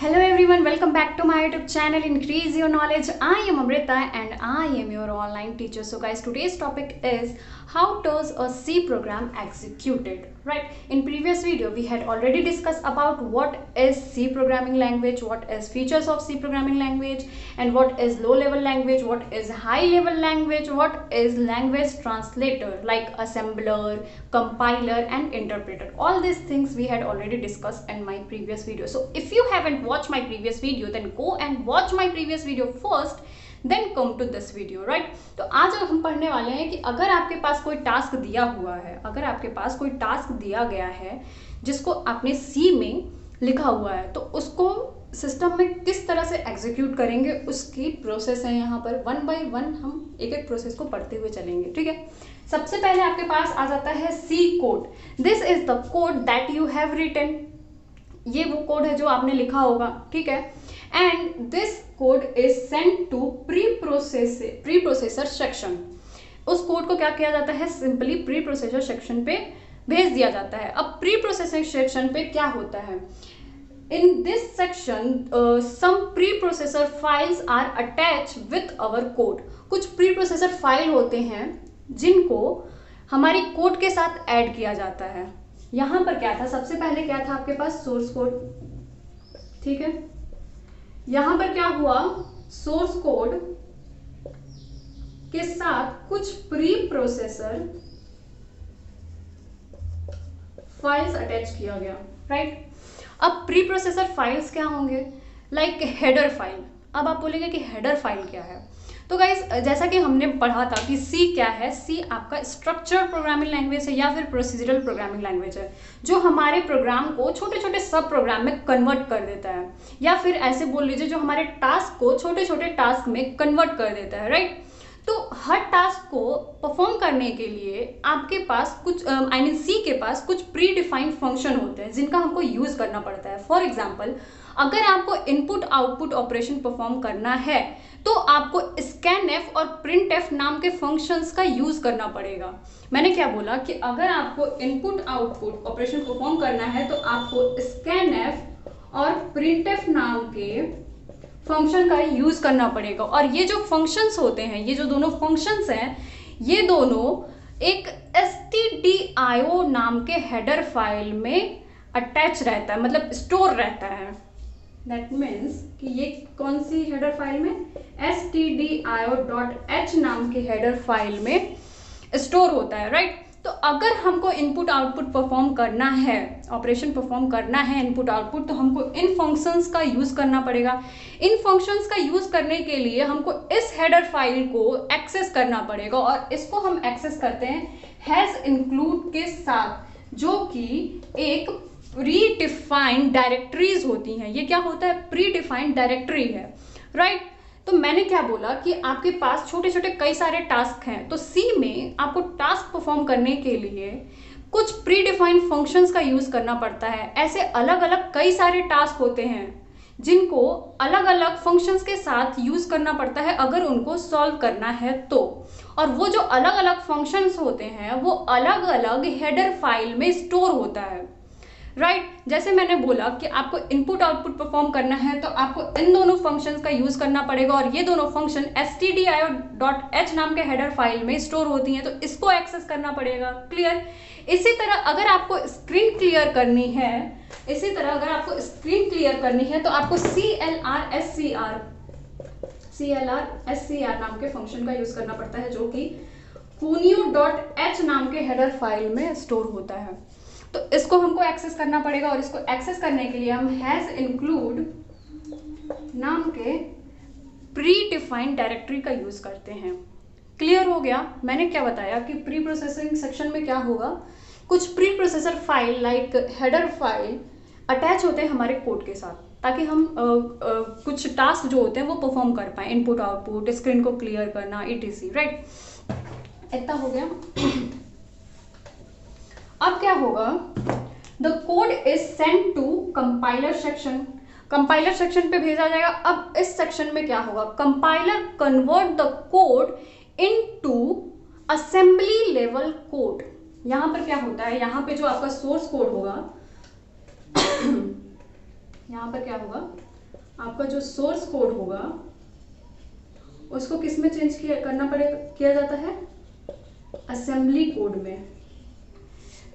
Hello everyone, welcome back to my YouTube channel Increase Your Knowledge. I am Amrita and I am your online teacher. So guys, today's topic is how does a C program executed, right? In previous video we had already discussed about what is C programming language, what is features of C programming language, and what is low level language, what is high level language, what is language translator like assembler, compiler and interpreter. All these things we had already discussed in my previous video. So if you haven't watched my previous video, then go and watch my previous video first, then come to this video, right? तो आज हम पढ़ने वाले हैं कि अगर आपके पास कोई टास्क दिया हुआ है, अगर आपके पास कोई टास्क दिया गया है जिसको आपने सी में लिखा हुआ है, तो उसको सिस्टम में किस तरह से एग्जीक्यूट करेंगे उसकी प्रोसेस है। यहाँ पर वन बाय वन हम एक एक प्रोसेस को पढ़ते हुए चलेंगे, ठीक है। सबसे पहले आपके पास आ जाता है C code. This is the code that you have written. ये वो कोड है जो आपने लिखा होगा, ठीक है। And this code is sent to preprocessor section. उस कोड को क्या किया जाता है, सिंपली प्री प्रोसेसर सेक्शन पे भेज दिया जाता है। अब प्री प्रोसेसर सेक्शन पे क्या होता है, in this section some preprocessor files are attach with our code. कुछ प्री प्रोसेसर फाइल होते हैं जिनको हमारी कोड के साथ ऐड किया जाता है। यहां पर क्या था, सबसे पहले क्या था आपके पास, सोर्स कोड, ठीक है। यहां पर क्या हुआ, सोर्स कोड के साथ कुछ प्री प्रोसेसर फाइल्स अटैच किया गया, राइट। अब प्री प्रोसेसर फाइल्स क्या होंगे, लाइक हेडर फाइल। अब आप बोलेंगे कि हेडर फाइल क्या है, तो गाइज जैसा कि हमने पढ़ा था कि सी क्या है, सी आपका स्ट्रक्चर प्रोग्रामिंग लैंग्वेज है या फिर प्रोसीजरल प्रोग्रामिंग लैंग्वेज है, जो हमारे प्रोग्राम को छोटे छोटे सब प्रोग्राम में कन्वर्ट कर देता है, या फिर ऐसे बोल लीजिए जो हमारे टास्क को छोटे छोटे टास्क में कन्वर्ट कर देता है, राइट। तो हर टास्क को परफॉर्म करने के लिए आपके पास कुछ सी के पास कुछ प्री डिफाइंड फंक्शन होते हैं जिनका हमको यूज करना पड़ता है। फॉर एग्जाम्पल, अगर आपको इनपुट आउटपुट ऑपरेशन परफॉर्म करना है तो आपको स्कैनएफ और प्रिंटएफ नाम के फंक्शंस का यूज करना पड़ेगा। मैंने क्या बोला कि अगर आपको इनपुट आउटपुट ऑपरेशन परफॉर्म करना है तो आपको स्कैनएफ और प्रिंटएफ नाम के फंक्शन का यूज करना पड़ेगा। और ये जो फंक्शंस होते हैं, ये जो दोनों फंक्शंस हैं, ये दोनों एक stdio नाम के हेडर फाइल में अटैच रहता है, मतलब स्टोर रहता है। दैट मीन्स कि ये कौन सी हेडर फाइल में, stdio.h नाम के हेडर फाइल में स्टोर होता है, राइट। तो अगर हमको इनपुट आउटपुट परफॉर्म करना है, ऑपरेशन परफॉर्म करना है इनपुट आउटपुट, तो हमको इन फंक्शंस का यूज करना पड़ेगा। इन फंक्शंस का यूज करने के लिए हमको इस हेडर फाइल को एक्सेस करना पड़ेगा, और इसको हम एक्सेस करते हैं हैज इंक्लूड के साथ, जो कि एक प्री डिफाइंड डायरेक्टरीज होती हैं। ये क्या होता है, प्री डिफाइंड डायरेक्टरी है, राइट। तो मैंने क्या बोला कि आपके पास छोटे छोटे कई सारे टास्क हैं, तो सी में आपको टास्क परफॉर्म करने के लिए कुछ प्री डिफाइंड फंक्शंस का यूज करना पड़ता है। ऐसे अलग अलग कई सारे टास्क होते हैं जिनको अलग अलग फंक्शंस के साथ यूज करना पड़ता है अगर उनको सॉल्व करना है तो। और वो जो अलग अलग फंक्शंस होते हैं वो अलग अलग हेडर फाइल में स्टोर होता है, राइट। जैसे मैंने बोला कि आपको इनपुट आउटपुट परफॉर्म करना है तो आपको इन दोनों फंक्शंस का यूज करना पड़ेगा, और ये दोनों फंक्शन stdio.h नाम के हेडर फाइल में स्टोर होती हैं, तो इसको एक्सेस करना पड़ेगा। क्लियर। इसी तरह अगर आपको स्क्रीन क्लियर करनी है, तो आपको clrscr नाम के फंक्शन का यूज करना पड़ता है, जो कि conio.h नाम के हेडर फाइल में स्टोर होता है। तो इसको हमको एक्सेस करना पड़ेगा, और इसको एक्सेस करने के लिए हम हैज इंक्लूड नाम के प्री डिफाइंड डायरेक्टरी का यूज करते हैं। क्लियर हो गया। मैंने क्या बताया कि प्री प्रोसेसिंग सेक्शन में क्या होगा, कुछ preprocessor file like header file attach होते हैं हमारे कोड के साथ, ताकि हम कुछ टास्क जो होते हैं वो परफॉर्म कर पाए, इनपुट आउटपुट, स्क्रीन को क्लियर करना, etc, राइट। इतना हो गया। अब क्या होगा, the code is sent to compiler section. Compiler section पे भेजा जाएगा। अब इस सेक्शन में क्या होगा, compiler convert the code into assembly level code. यहां पर क्या होता है, यहां पे जो आपका सोर्स कोड होगा यहाँ पर क्या होगा, आपका जो सोर्स कोड होगा उसको किस में चेंज किया जाता है? असेंबली कोड में।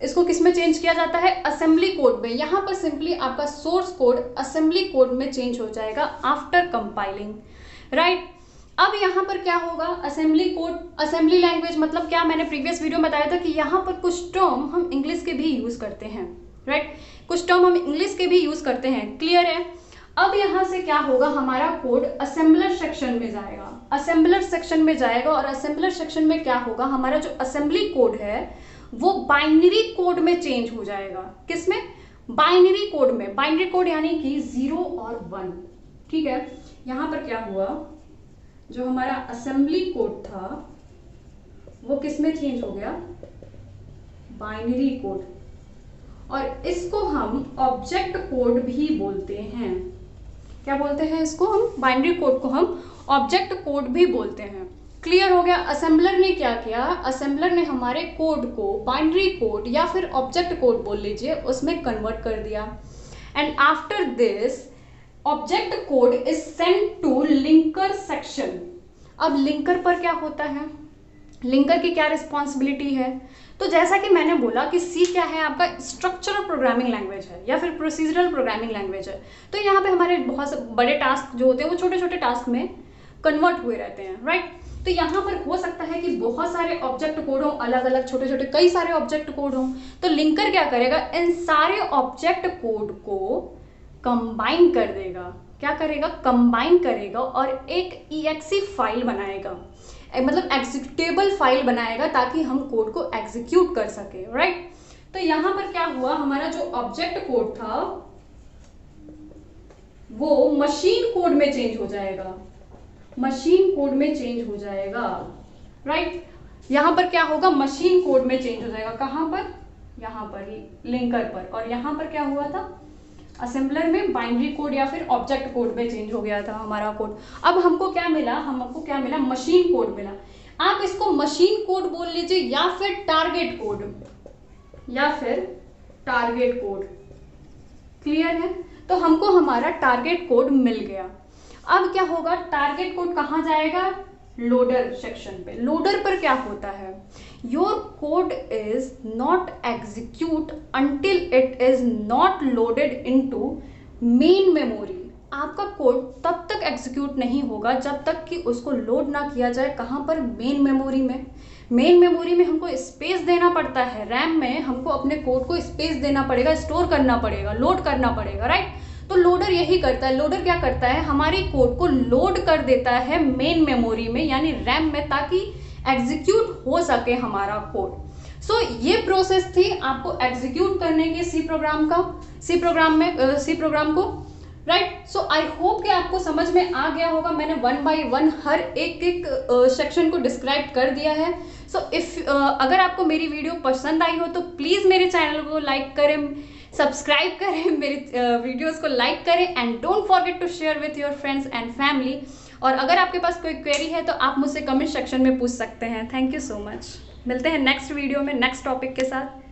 इसको किस में चेंज किया जाता है? असेंबली कोड में। यहां पर सिंपली आपका सोर्स कोड असेंबली कोड में चेंज हो जाएगा आफ्टर कंपाइलिंग, राइट। अब यहाँ पर क्या होगा? असेंबली कोड, असेंबली लैंग्वेज मतलब क्या? मैंने प्रीवियस वीडियो में बताया था कि यहाँ पर कुछ टर्म हम इंग्लिश के भी यूज करते हैं, राइट। कुछ टर्म हम इंग्लिश के भी यूज करते हैं, क्लियर है। अब यहाँ से क्या होगा? हमारा कोड असेंबलर सेक्शन में जाएगा, असेंबलर सेक्शन में जाएगा। और असेंबलर सेक्शन में क्या होगा? हमारा जो असेंबली कोड है वो बाइनरी कोड में चेंज हो जाएगा। किसमें? बाइनरी कोड में। बाइनरी कोड यानी कि 0 और 1, ठीक है। यहाँ पर क्या हुआ? जो हमारा असेंबली कोड था वो किस में चेंज हो गया? Binary code. और इसको हम ऑब्जेक्ट कोड भी बोलते हैं। क्या बोलते हैं इसको हम? बाइनरी कोड को हम ऑब्जेक्ट कोड भी बोलते हैं। क्लियर हो गया? असेंबलर ने क्या किया? असेंबलर ने हमारे कोड को बाइनरी कोड या फिर ऑब्जेक्ट कोड बोल लीजिए, उसमें कन्वर्ट कर दिया। And after this object code is sent to linker section. अब लिंकर पर क्या होता है? लिंकर की क्या रिस्पॉन्सिबिलिटी है? तो जैसा कि मैंने बोला कि सी क्या है? आपका स्ट्रक्चरल प्रोग्रामिंग लैंग्वेज है या फिर प्रोसीजरल प्रोग्रामिंग लैंग्वेज है। तो यहाँ पे हमारे बहुत से बड़े टास्क जो होते हैं वो छोटे छोटे टास्क में कन्वर्ट हुए रहते हैं, राइट। तो यहाँ पर हो सकता है कि बहुत सारे ऑब्जेक्ट कोड हो, अलग अलग छोटे छोटे कई सारे ऑब्जेक्ट कोड हो। तो लिंकर क्या करेगा? इन सारे ऑब्जेक्ट कोड को कंबाइन कर देगा। क्या करेगा? कंबाइन करेगा और एक EXE फाइल बनाएगा, मतलब एग्जीक्यूटेबल फाइल बनाएगा ताकि हम कोड को एग्जीक्यूट कर सके, राइट। तो यहां पर क्या हुआ? हमारा जो ऑब्जेक्ट कोड था वो मशीन कोड में चेंज हो जाएगा, मशीन कोड में चेंज हो जाएगा, राइट। यहां पर क्या होगा? मशीन कोड में चेंज हो जाएगा। कहां पर? यहां पर ही, लिंकर पर। और यहां पर क्या हुआ था? असेंबलर में बाइनरी कोड या फिर ऑब्जेक्ट कोड में चेंज हो गया था हमारा कोड। अब हमको क्या मिला? हमको क्या मिला? मशीन कोड मिला। आप इसको मशीन कोड बोल लीजिए या फिर टारगेट कोड, या फिर टारगेट कोड, क्लियर है। तो हमको हमारा टारगेट कोड मिल गया। अब क्या होगा? टारगेट कोड कहाँ जाएगा? लोडर सेक्शन पे। लोडर पर क्या होता है? Your code is not execute until it is not loaded into main memory. आपका कोड तब तक एग्जीक्यूट नहीं होगा जब तक कि उसको लोड ना किया जाए। कहाँ पर? मेन मेमोरी में। मेन मेमोरी में हमको स्पेस देना पड़ता है, रैम में हमको अपने कोड को स्पेस देना पड़ेगा, स्टोर करना पड़ेगा, लोड करना पड़ेगा, राइट। तो लोडर यही करता है। लोडर क्या करता है? हमारी कोड को लोड कर देता है मेन मेमोरी में यानी रैम में, ताकि एग्जीक्यूट हो सके हमारा कोड। सो ये प्रोसेस थी आपको एग्जीक्यूट करने के सी प्रोग्राम को, राइट। सो आई होप कि आपको समझ में आ गया होगा। मैंने 1 बाय 1 हर एक सेक्शन को डिस्क्राइब कर दिया है। सो अगर आपको मेरी वीडियो पसंद आई हो तो प्लीज़ मेरे चैनल को लाइक करें, सब्सक्राइब करें, मेरी वीडियोस को लाइक करें and don't forget to share with your friends and family. और अगर आपके पास कोई क्वेरी है तो आप मुझसे कमेंट सेक्शन में पूछ सकते हैं। Thank you so much. मिलते हैं नेक्स्ट वीडियो में नेक्स्ट टॉपिक के साथ।